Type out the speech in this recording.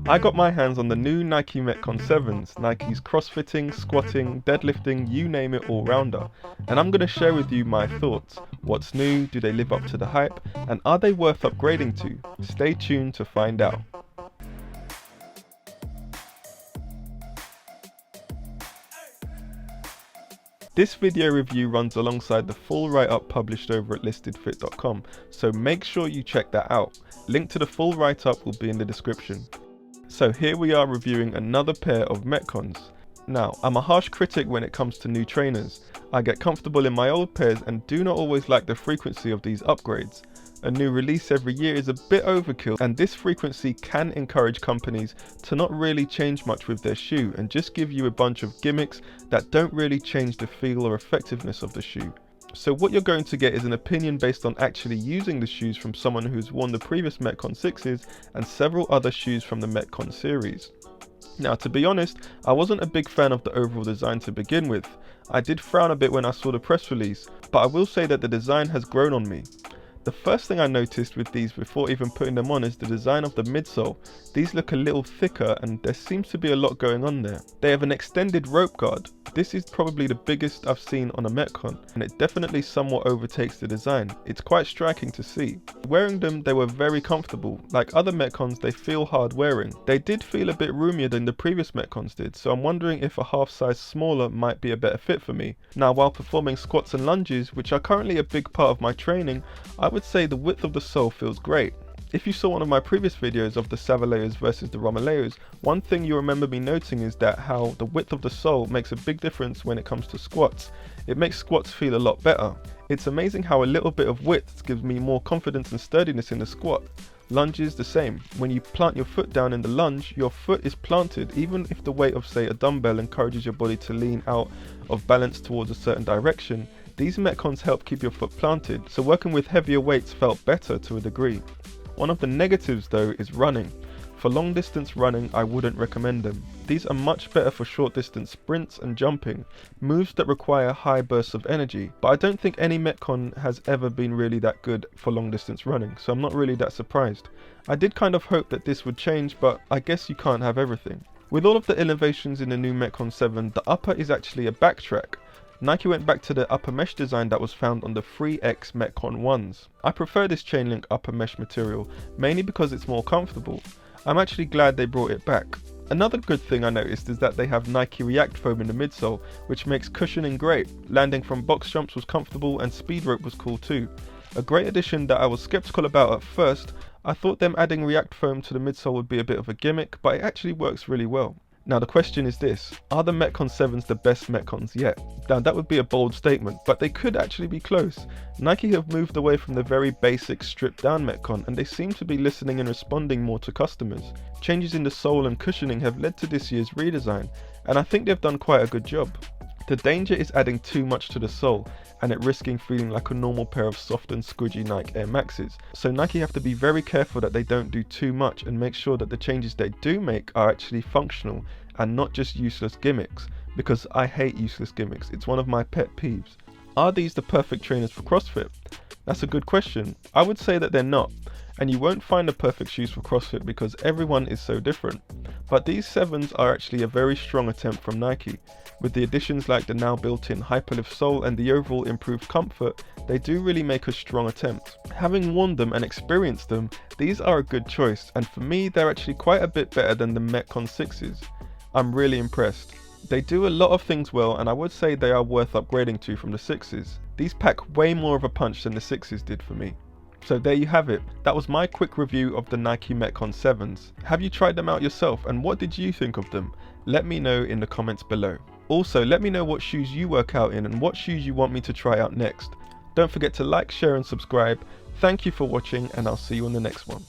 I got my hands on the new Nike Metcon 7s, Nike's crossfitting, squatting, deadlifting, you name it all-rounder. And I'm going to share with you my thoughts. What's new, do they live up to the hype, and are they worth upgrading to? Stay tuned to find out. This video review runs alongside the full write-up published over at listedfit.com, so make sure you check that out. Link to the full write-up will be in the description. So here we are reviewing another pair of Metcons. Now, I'm a harsh critic when it comes to new trainers. I get comfortable in my old pairs and do not always like the frequency of these upgrades. A new release every year is a bit overkill, and this frequency can encourage companies to not really change much with their shoe and just give you a bunch of gimmicks that don't really change the feel or effectiveness of the shoe. So what you're going to get is an opinion based on actually using the shoes from someone who's worn the previous Metcon 6s and several other shoes from the Metcon series. Now, to be honest, I wasn't a big fan of the overall design to begin with. I did frown a bit when I saw the press release, but I will say that the design has grown on me. The first thing I noticed with these before even putting them on is the design of the midsole. These look a little thicker and there seems to be a lot going on there. They have an extended rope guard. This is probably the biggest I've seen on a Metcon, and it definitely somewhat overtakes the design. It's quite striking to see. Wearing them, they were very comfortable. Like other Metcons, they feel hard wearing. They did feel a bit roomier than the previous Metcons did, so I'm wondering if a half size smaller might be a better fit for me. Now, while performing squats and lunges, which are currently a big part of my training, I would say the width of the sole feels great. If you saw one of my previous videos of the Savaleos versus the Romaleos, one thing you remember me noting is that how the width of the sole makes a big difference when it comes to squats. It makes squats feel a lot better. It's amazing how a little bit of width gives me more confidence and sturdiness in the squat. Lunges the same. When you plant your foot down in the lunge, your foot is planted even if the weight of, say, a dumbbell encourages your body to lean out of balance towards a certain direction. These Metcons help keep your foot planted, so working with heavier weights felt better to a degree. One of the negatives though is running. For long distance running, I wouldn't recommend them. These are much better for short distance sprints and jumping, moves that require high bursts of energy, but I don't think any Metcon has ever been really that good for long distance running, so I'm not really that surprised. I did kind of hope that this would change, but I guess you can't have everything. With all of the innovations in the new Metcon 7, the upper is actually a backtrack. Nike went back to the upper mesh design that was found on the 3X Metcon 1s. I prefer this chain link upper mesh material, mainly because it's more comfortable. I'm actually glad they brought it back. Another good thing I noticed is that they have Nike React foam in the midsole, which makes cushioning great. Landing from box jumps was comfortable and speed rope was cool too. A great addition that I was skeptical about at first. I thought them adding React foam to the midsole would be a bit of a gimmick, but it actually works really well. Now the question is this, are the Metcon 7s the best Metcons yet? Now that would be a bold statement, but they could actually be close. Nike have moved away from the very basic stripped down Metcon, and they seem to be listening and responding more to customers. Changes in the sole and cushioning have led to this year's redesign, and I think they've done quite a good job. The danger is adding too much to the sole and it risking feeling like a normal pair of soft and squidgy Nike Air Maxes. So Nike have to be very careful that they don't do too much and make sure that the changes they do make are actually functional and not just useless gimmicks, because I hate useless gimmicks. It's one of my pet peeves. Are these the perfect trainers for CrossFit? That's a good question. I would say that they're not, and you won't find the perfect shoes for CrossFit because everyone is so different. But these 7s are actually a very strong attempt from Nike. With the additions like the now built-in Hyperlift sole and the overall improved comfort, they do really make a strong attempt. Having worn them and experienced them, these are a good choice, and for me they're actually quite a bit better than the Metcon 6s. I'm really impressed. They do a lot of things well, and I would say they are worth upgrading to from the 6s. These pack way more of a punch than the 6s did for me. So there you have it. That was my quick review of the Nike Metcon 7s. Have you tried them out yourself, and what did you think of them? Let me know in the comments below. Also, let me know what shoes you work out in and what shoes you want me to try out next. Don't forget to like, share and subscribe. Thank you for watching, and I'll see you on the next one.